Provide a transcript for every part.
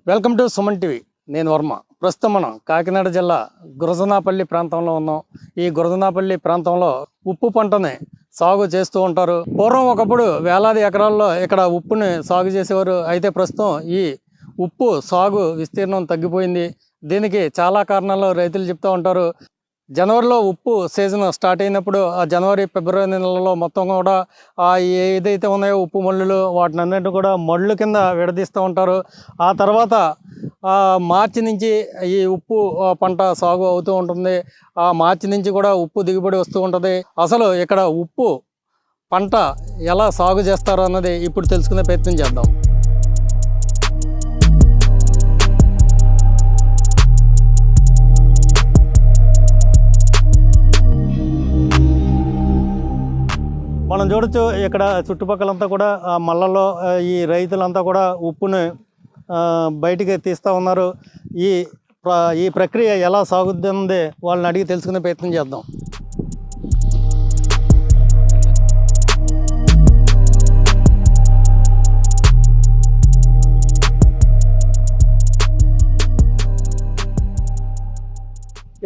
Welcome to Suman TV. నేను వర్మ. ప్రస్తుతం మనం కాకినాడ జిల్లా గురజనాపల్లి ప్రాంతంలో ఉన్నాం. ఈ గురజనాపల్లి ప్రాంతంలో ఉప్పు పంటని సాగు చేస్తూ ఉంటారు. పూర్వం ఒకప్పుడు వేలాది ఎకరాల్లో ఇక్కడ ఉప్పుని సాగు చేసేవారు. అయితే ప్రస్తుతం ఈ ఉప్పు సాగు విస్తీర్ణం తగ్గిపోయింది. దీనికి చాలా కారణాలు రైతులు చెప్తూ ఉంటారు. జనవరిలో ఉప్పు సీజన్ స్టార్ట్ అయినప్పుడు ఆ జనవరి ఫిబ్రవరి నెలలో మొత్తం కూడా ఏదైతే ఉన్నాయో ఉప్పు మళ్ళులు వాటిని అన్నింటినీ కూడా మళ్ళు కింద విడదీస్తూ ఉంటారు. ఆ తర్వాత మార్చి నుంచి ఈ ఉప్పు పంట సాగు అవుతూ ఉంటుంది. ఆ మార్చి నుంచి కూడా ఉప్పు దిగుబడి వస్తూ ఉంటుంది. అసలు ఇక్కడ ఉప్పు పంట ఎలా సాగు చేస్తారో అన్నది ఇప్పుడు తెలుసుకునే ప్రయత్నం చేద్దాం. మనం చూడొచ్చు ఇక్కడ చుట్టుపక్కలంతా కూడా మళ్ళల్లో ఈ రైతులంతా కూడా ఉప్పుని బయటికి తీస్తూ ఉన్నారు. ఈ ప్రక్రియ ఎలా సాగుతుంది వాళ్ళని అడిగి తెలుసుకునే ప్రయత్నం చేద్దాం.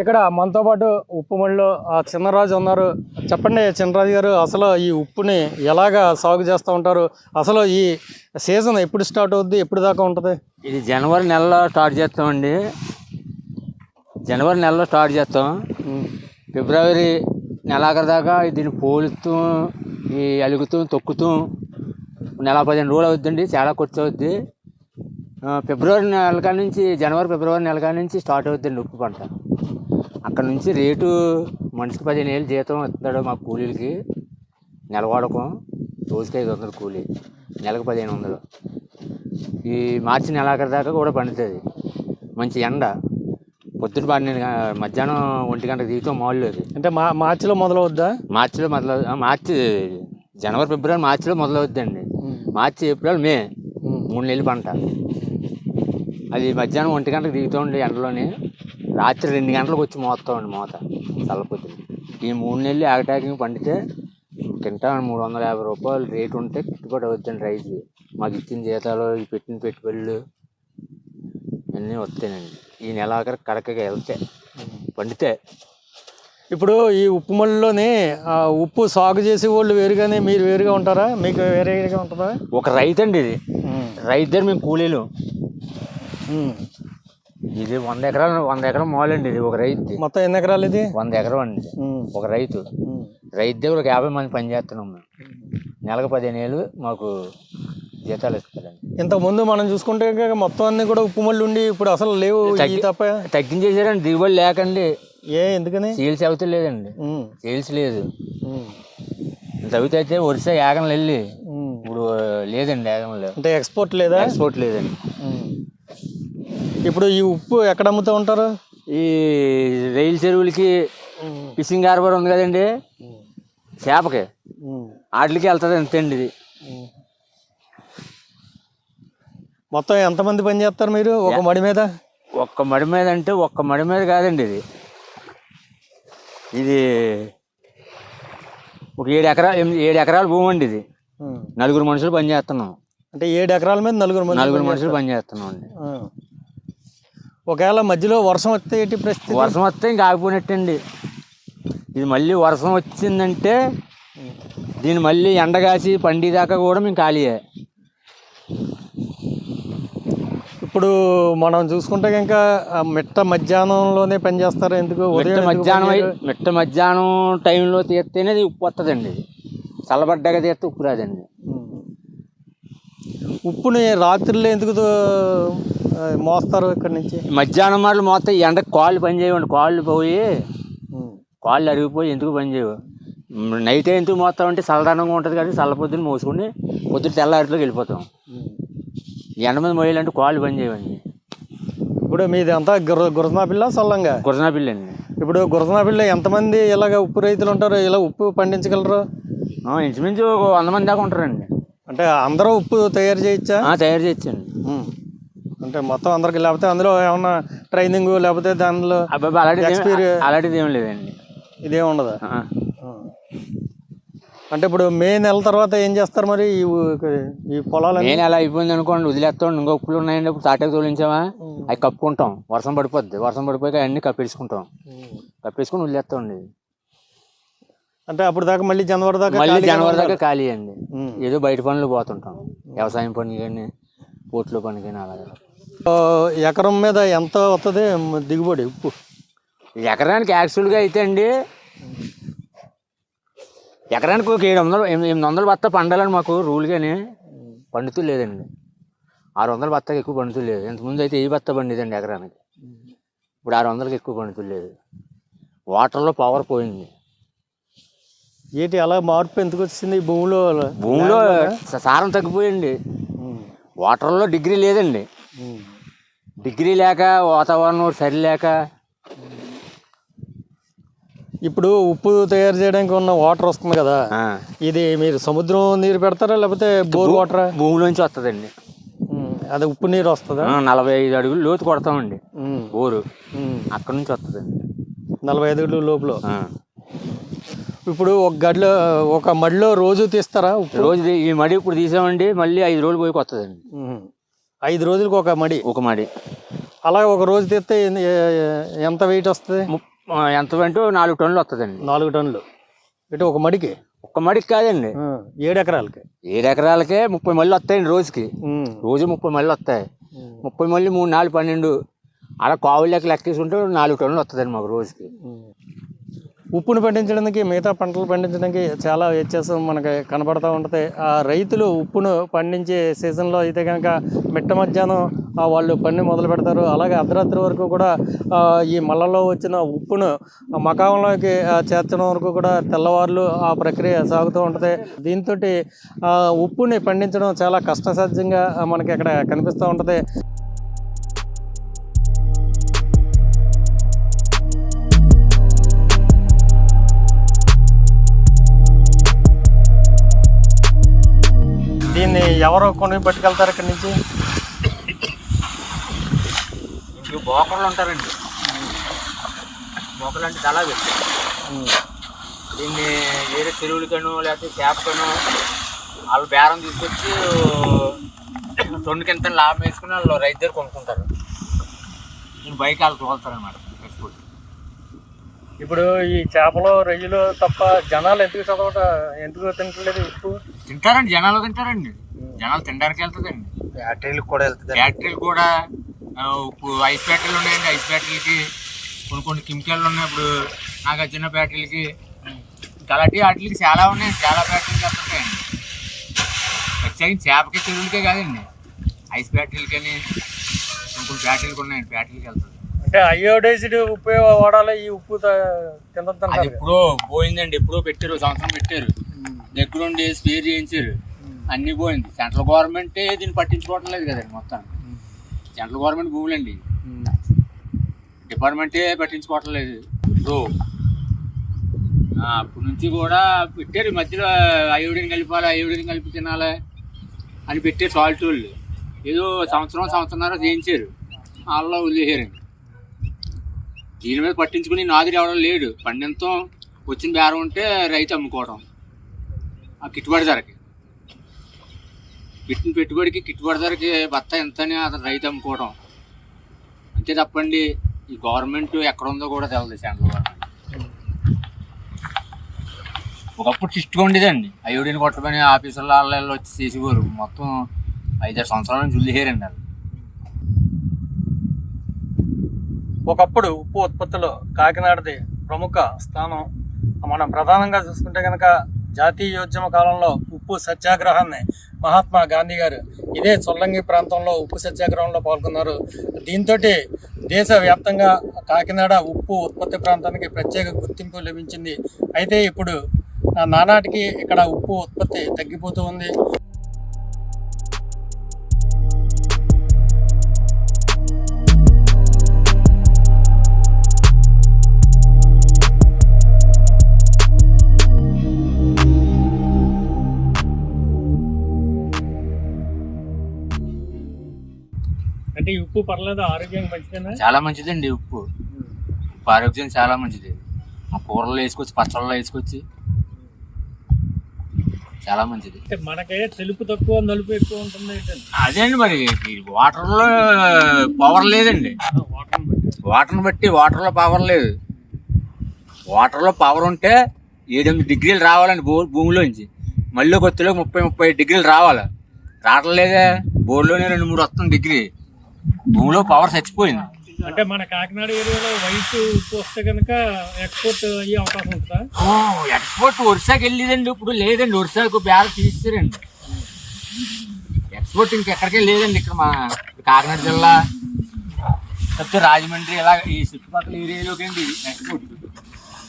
ఇక్కడ మనతో పాటు ఉప్పు మళ్ళీ చిన్నరాజు ఉన్నారు. చెప్పండి చిన్నరాజు గారు, అసలు ఈ ఉప్పుని ఎలాగా సాగు చేస్తూ ఉంటారు? అసలు ఈ సీజన్ ఎప్పుడు స్టార్ట్ అవుద్ది, ఎప్పుడు దాకా ఉంటుంది? ఇది జనవరి నెలలో స్టార్ట్ చేస్తామండి. జనవరి నెలలో స్టార్ట్ చేస్తాం. ఫిబ్రవరి నెలాఖరు దాకా దీన్ని పోలుతూ ఈ అలుగుతూ తొక్కుతూ నెల 15 రోజులు అవుద్దండి. చాలా ఖర్చు అవుద్ది. ఫిబ్రవరి నెల కాడ నుంచి జనవరి ఫిబ్రవరి నెల కాడ నుంచి స్టార్ట్ అవుద్దండి ఉప్పు పంట. అక్కడ నుంచి రేటు మనిషికి 15,000 జీతం ఇస్తాడు మా కూలీలకి. నెల వాడకం రోజుకి 500 కూలీ, నెలకు 1,500. ఈ మార్చి నెలాఖరు దాకా కూడా పండుతుంది. మంచి ఎండ పొద్దున 12 మధ్యాహ్నం 1 గంటకు దిగుతాం మామూలు. అంటే మార్చిలో మొదలవుద్దా? మార్చి జనవరి ఫిబ్రవరి మార్చిలో మొదలవుద్దండి. మార్చి ఏప్రిల్ మే 3 నెలలు పంట. అది మధ్యాహ్నం 1 గంటకు దిగుతామండి ఎండలోనే. రాత్రి 2 గంటలకు వచ్చి మోస్తామండి మూత చల్లపోతుంది. ఈ 3 నెలలు ఆగటాకి పండితే కింటా 350 రూపాయలు రేటు ఉంటే గిట్టుబాటు అవుతుందండి రైతు. మాకు ఇచ్చిన జీతాలు, ఈ పెట్టిన పెట్టుబడులు అన్నీ వస్తాయండి. ఈ నెలాఖరు కడకగా వెళ్తే పండితే. ఇప్పుడు ఈ ఉప్పు మళ్ళీలోని ఉప్పు సాగు చేసే వాళ్ళు వేరుగానే మీరు వేరుగా ఉంటారా? మీకు వేరేగా ఉంటుందా? ఒక రైతు అండి ఇది. రైతు దగ్గర మేము కూలీలు. ఇది 100 ఎకరాలు మాలండి. ఇది ఒక రైతు. మొత్తం ఎన్ని ఎకరాలు ఇది? 100 ఎకరం అండి. ఒక రైతు దగ్గర ఒక 50 మంది పని చేస్తున్నాం మేము. నెలకు 15,000 మాకు జీతాలు ఇస్తారండి. ఇంతకుముందు మనం చూసుకుంటే మొత్తం అన్ని కూడా ఉప్పు మళ్ళీ ఉండి ఇప్పుడు అసలు లేవు. తప్ప తగ్గించేసారండి దిగుబడి లేకండి. ఎందుకని? సేల్స్ అవుతే లేదండి. సేల్స్ లేదు. తవ్వితే అయితే ఒరిస్సా యాగంలో వెళ్ళి ఇప్పుడు లేదండి. యాగంలో అంటే ఎక్స్పోర్ట్ లేదా? ఎక్స్పోర్ట్ లేదండి. ఇప్పుడు ఈ ఉప్పు ఎక్కడ అమ్ముతూ ఉంటారు? ఈ రైలు చెరువులకి, ఫిషింగ్ హార్బర్ ఉంది కదండి, చేపకి వాటికి వెళ్తుంది అంతేండి. ఇది మొత్తం ఎంతమంది పని చేస్తారు మీరు ఒక మడి మీద? ఒక్క మడి మీద అంటే ఒక్క మడి మీద కాదండి. ఇది ఒక 7 ఎకరాల భూమి అండి. ఇది 4 మనుషులు పని చేస్తున్నాం. అంటే 7 ఎకరాల మీద 4 మనుషులు పని చేస్తున్నాం అండి. ఒకవేళ మధ్యలో వర్షం వస్తే ఏంటి పరిస్థితి? వర్షం వస్తే ఇంకా ఆగిపోయినట్టండి. ఇది మళ్ళీ వర్షం వచ్చిందంటే దీన్ని మళ్ళీ ఎండగాసి పండిదాకా కూడా మేము ఖాళీయే. ఇప్పుడు మనం చూసుకుంటే ఇంకా మిట్ట మధ్యాహ్నంలోనే పని చేస్తారు. ఎందుకు? మిట్ట మధ్యాహ్నం టైంలో తీస్తేనే ఉప్పు వస్తుందండి. చల్లబడ్డాక తీస్తే ఉప్పు రాదండి. ఉప్పుని రాత్రిలో ఎందుకు మోస్తారు? ఇక్కడ నుంచి మధ్యాహ్నం మాటలు మోస్తాయి. ఎండకు కాళ్ళు పని చేయవండి. కాళ్ళు అరిగిపోయి ఎందుకు పని చేయవు. నైట్ ఎందుకు మోస్తామంటే చల్లదనంగా ఉంటుంది కానీ చల్ల పొద్దున్న మోసుకుని పొద్దున్న తెల్లారిలోకి వెళ్ళిపోతాం. ఎండ మీద మోయాలంటే కాళ్ళు పని చేయవండి. ఇప్పుడు మీది అంతా గురజనాపిల్ల చల్లంగా? గురజనాపిల్ల అండి. ఇప్పుడు గురజనాపిల్ల ఎంతమంది ఇలాగ ఉప్పు రైతులు ఉంటారు? ఇలా ఉప్పు పండించగలరు? ఇంచుమించు 100 మంది దాకా ఉంటారండి. అంటే అందరూ ఉప్పు తయారు చేయొచ్చా? తయారు చేయొచ్చండి. అంటే మొత్తం అందరికి, లేకపోతే అందులో ఏమన్నా ట్రైనింగ్ లేకపోతే దానిలో అలాంటిది ఏం లేదండి. ఇదేం ఉండదా? అంటే ఇప్పుడు మే నెల తర్వాత ఏం చేస్తారు మరి ఈ పొలాలు? మే నెల అయిపోయింది అనుకోండి, వదిలేస్తాం. ఇంకో ఉప్పులు ఉన్నాయండి, ఇప్పుడు తాటాకు తోలించామా అవి కప్పుకుంటాం. వర్షం పడిపోద్ది, వర్షం పడిపోయి అవన్నీ కప్పేసుకుంటాం. కప్పేసుకుని వదిలేస్తామండి. అంటే అప్పుడు దాకా మళ్ళీ జనవరి దాకా ఖాళీ అండి. ఏదో బయట పనులు పోతుంటాం, వ్యవసాయం పని కానీ పోట్లో పని కానీ. అలాగే ఎకరం మీద ఎంత వస్తుంది దిగుబడి ఉప్పు? ఎకరానికి యాక్చువల్గా అయితే అండి, ఎకరానికి ఒక 800 బత్త పండాలని మాకు రూల్, కానీ పండుతూ లేదండి. 600 బత్తకి ఎక్కువ పండుతూ లేదు. ఇంతకుముందు అయితే 1000 బత్త పండిదండి ఎకరానికి. ఇప్పుడు 600కి ఎక్కువ పండుతూ లేదు. వాటర్లో పవర్ పోయింది. ఏంటి అలా మార్పు ఎందుకు వచ్చింది? భూమిలో సారం తగ్గిపోయింది. వాటర్లో డిగ్రీ లేదండి. డిగ్రీ లేక, వాతావరణం సరిలేక. ఇప్పుడు ఉప్పు తయారు చేయడానికి ఉన్న వాటర్ వస్తుంది కదా, ఇది మీరు సముద్రం నీరు పెడతారా లేకపోతే బోర్ వాటర్? భూమిలోంచి వస్తుందండి. అది ఉప్పు నీరు వస్తుందా? 45 అడుగులు లోతు కొడతామండి బోరు, అక్కడ నుంచి వస్తుందండి. 45 అడుగుల లోపల. ఇప్పుడు ఒక మడిలో రోజు తీస్తారా? రోజు ఈ మడి ఇప్పుడు తీసామండి, మళ్ళీ 5 రోజులు పోయి వస్తుందండి. 5 రోజులకు ఒక మడి. అలా ఒక రోజు తీస్తే ఎంత వెయిట్ వస్తుంది? ఎంత అంటే 4 టన్నులు వస్తుందండి. 4 టన్నులు అంటే ఒక మడికి కాదండి, 7 ఎకరాలకి. 7 ఎకరాలకే 30 మళ్ళీ వస్తాయండి రోజుకి. రోజు 30 మళ్ళీ వస్తాయి. 30 మళ్ళీ 3, 4, 12 అలా కావులు లెక్కేసుకుంటే 4 టన్నులు వస్తుందండి మాకు రోజుకి. ఉప్పును పండించడానికి మిగతా పంటలు పండించడానికి చాలా వ్యత్యాసం మనకి కనబడుతూ ఉంటుంది. ఆ రైతులు ఉప్పును పండించే సీజన్లో అయితే కనుక మిట్ట మధ్యాహ్నం వాళ్ళు పని మొదలు పెడతారు. అలాగే అర్ధరాత్రి వరకు కూడా ఈ మళ్ళలో వచ్చిన ఉప్పును మకాంలోకి చేర్చడం వరకు కూడా తెల్లవారులు ఆ ప్రక్రియ సాగుతూ ఉంటుంది. దీంతో ఉప్పుని పండించడం చాలా కష్టసాధ్యంగా మనకి ఇక్కడ కనిపిస్తూ ఉంటుంది. దీన్ని ఎవరో కొని పట్టుకెళ్తారు ఇక్కడి నుంచి? బోకర్లు ఉంటారండి. బోకర్లు అంటే చాలా పెట్టి దీన్ని వేరే చెరువులకనో లేకపోతే చేపకనో వాళ్ళు బేరం తీసుకొచ్చి 2 కింద లాభం వేసుకుని వాళ్ళు రైతు దగ్గర కొనుక్కుంటారు. దీన్ని బైక్ వాళ్ళు తోలుతారనమాట. ఇప్పుడు ఈ చేపలు, రొయ్యలు తప్ప జనాలు ఎందుకు తింటలేదు? ఉప్పు తింటారండి, జనాలు తింటారండి. జనాలు తినడానికి వెళ్తుందండి. ఫ్యాక్టరీలకు కూడా వెళ్తుంది. ఫ్యాక్టరీలు కూడా ఐస్ ఫ్యాక్టరీలు ఉన్నాయండి. ఐస్ ఫ్యాక్టరీలకి కొన్ని కెమికల్లు ఉన్నాయి. ఇప్పుడు నాగార్జున ఫ్యాక్టరీలకి, అలాంటి వాటికి చాలా ఉన్నాయి. చాలా ఫ్యాక్టరీలు వెళ్తుంటాయండి. ప్రత్యేకించి చేపకి, చెరువులకే కాదండి, ఐస్ ఫ్యాక్టరీలకని కొన్ని ఫ్యాక్టరీలు ఉన్నాయండి. ఫ్యాక్టరీకి వెళ్తుంది. అంటే అయోడైజ్డ్ ఉప్పు వాడాలి. ఈ ఉప్పు తినద్దు. ఎప్పుడో పోయిందండి. ఎప్పుడో పెట్టారు, సంవత్సరం పెట్టారు, దగ్గరుండి స్పేర్ చేయించారు, అన్నీ పోయింది. సెంట్రల్ గవర్నమెంటే దీన్ని పట్టించుకోవటం లేదు కదండి. మొత్తం సెంట్రల్ గవర్నమెంట్ భూములండి, డిపార్ట్మెంటే పట్టించుకోవటం లేదు. ఇప్పుడు అప్పటి నుంచి కూడా పెట్టారు. మధ్యలో అయోడిన్ కలిపాలి, అయోడిన్ కలిపి తినాలి అని పెట్టారు. సాల్ట్ వాళ్ళు ఏదో సంవత్సరంన్నర చేయించారు, వాళ్ళలో వదిలేసారండి. దీని మీద పట్టించుకుని నాదిరి ఎవడం లేడు. పండింతం వచ్చిన బేరం ఉంటే రైతు అమ్ముకోవడం, ఆ గిట్టుబాటు ధరకి, పెట్టిన పెట్టుబడికి గిట్టుబాటు ధరకి బత్త ఎంతని అతను రైతు అమ్ముకోవడం అంతే తప్పండి. ఈ గవర్నమెంట్ ఎక్కడ ఉందో కూడా తెలియదు. సెంట్రల్ గవర్నమెంట్ ఒకప్పుడు సిస్ట్గా ఉండేదండి. అయోడిన్ కొట్టమని ఆఫీసుల వాళ్ళు వచ్చి చేసేవారు. మొత్తం 5-6 సంవత్సరాల నుంచి వదిలేసారండి వాళ్ళు. ఒకప్పుడు ఉప్పు ఉత్పత్తిలో కాకినాడది ప్రముఖ స్థానం. మనం ప్రధానంగా చూసుకుంటే కనుక జాతీయోద్యమ కాలంలో ఉప్పు సత్యాగ్రహాన్ని మహాత్మా గాంధీ గారు ఇదే చొల్లంగి ప్రాంతంలో ఉప్పు సత్యాగ్రహంలో పాల్గొన్నారు. దీంతో దేశవ్యాప్తంగా కాకినాడ ఉప్పు ఉత్పత్తి ప్రాంతానికి ప్రత్యేక గుర్తింపు లభించింది. అయితే ఇప్పుడు నానాటికి ఇక్కడ ఉప్పు ఉత్పత్తి తగ్గిపోతూ ఉంది. అంటే ఉప్పు పర్లేదు, ఆరోగ్యం మంచిదేనా? చాలా మంచిదండి ఉప్పు. ఆరోగ్యం చాలా మంచిది. ఆ కూరల్లో వేసుకొచ్చి, పచ్చళ్ళలో వేసుకొచ్చి చాలా మంచిది. మనకే తెలుపు తక్కువ నలుపు ఎక్కువ ఉంటుంది. అదే అండి, మరి వాటర్లో పవర్ లేదండి. వాటర్లో పవర్ లేదు. వాటర్లో పవర్ ఉంటే 7-8 డిగ్రీలు రావాలండి భూమిలోంచి. మళ్ళీ కొత్తలో 30-35 డిగ్రీలు రావాలి. రావట్లేదే. బోర్లోనే 2-3 వస్తుంది డిగ్రీ. భూమిలో పవర్ చచ్చిపోయింది. అంటే మన కాకినాడ ఏరియాలో వైట్ ఉప్పు వస్తే కనుక ఎక్స్పోర్ట్ అయ్యే అవకాశం ఉంటుందా? ఎక్స్పోర్ట్ ఒరిస్సాకి వెళ్ళేదండి. ఇప్పుడు లేదండి, ఒరిస్సాకు బేర తీస్తారండి. ఎక్స్పోర్ట్ ఇంకెక్కడికే లేదండి. ఇక్కడ మా కాకినాడ జిల్లా లేకపోతే రాజమండ్రి ఇలా ఈ చుట్టుపక్కల ఏరియాలోకి అండి ఎక్స్పోర్ట్.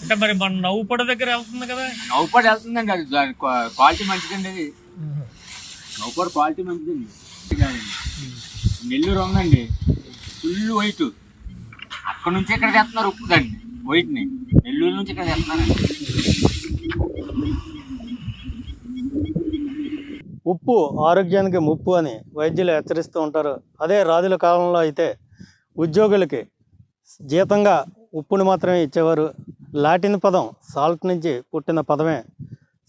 అంటే మరి మన నవ్వుపడ దగ్గర వెళ్తుంది కదా? నవ్వుపడ వెళ్తుందండి. అది దాని క్వాలిటీ మంచిదండి. అది నవ్వుపడ క్వాలిటీ మంచిదండి. నెల్లూరు ఉందండి, ఫుల్ వైట్. అక్కడ నుంచి ఇక్కడ తెస్తున్నారు ఉప్పు దాన్ని, వైట్ని. నెల్లూరు నుంచి ఇక్కడ తెస్తున్నారండి. ఉప్పు ఆరోగ్యానికి ముప్పు అని వైద్యులు హెచ్చరిస్తూ ఉంటారు. అదే రాజుల కాలంలో అయితే ఉద్యోగులకి జీతంగా ఉప్పుని మాత్రమే ఇచ్చేవారు. లాటిన్ పదం సాల్ట్ నుంచి పుట్టిన పదమే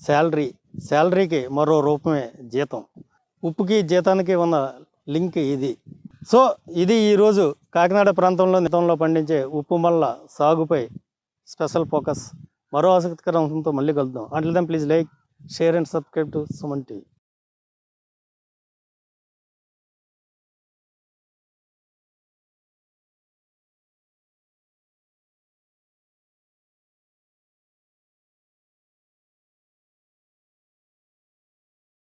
శాలరీ. శాలరీకి మరో రూపమే జీతం. ఉప్పుకి జీతానికి ఉన్న లింక్ ఇది. సో ఇది ఈరోజు కాకినాడ ప్రాంతంలో పండించే ఉప్పు మల్ల సాగుపై స్పెషల్ ఫోకస్. మరో ఆసక్తికర అంశంతో మళ్ళీ కలుద్దాం. Until then please like, share and subscribe to Suman TV.